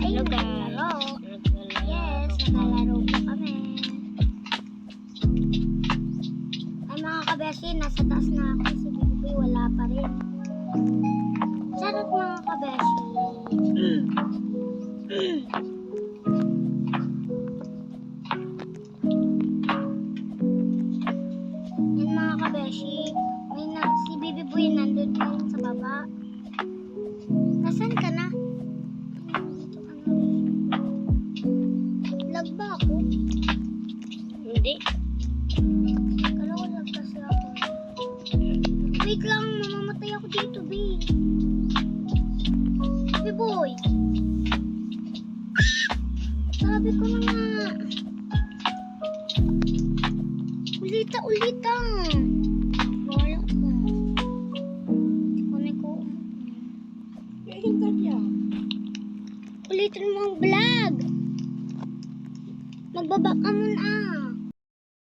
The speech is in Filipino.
ay Hello, guys. naglalaro. Naglalaro. Yes, naglalaro po kami. Ay mga kabeshi, nasa taas na ako. Si Bibi wala pa rin. Charot mga kabeshi. Yan mga kabeshi. Si Bibi Boy nandun pa rin sa baba. Nasaan ka na? Dito ka na. Lag ba ako? Hindi. Kala ko lag kasi ako. Wait lang, mamamatay ako dito, babe. Bibi Boy. Sabi ko na nga. Ulita. Wala ka. Kunin ko. Ulitin mo ang vlog. Magbaba ka muna.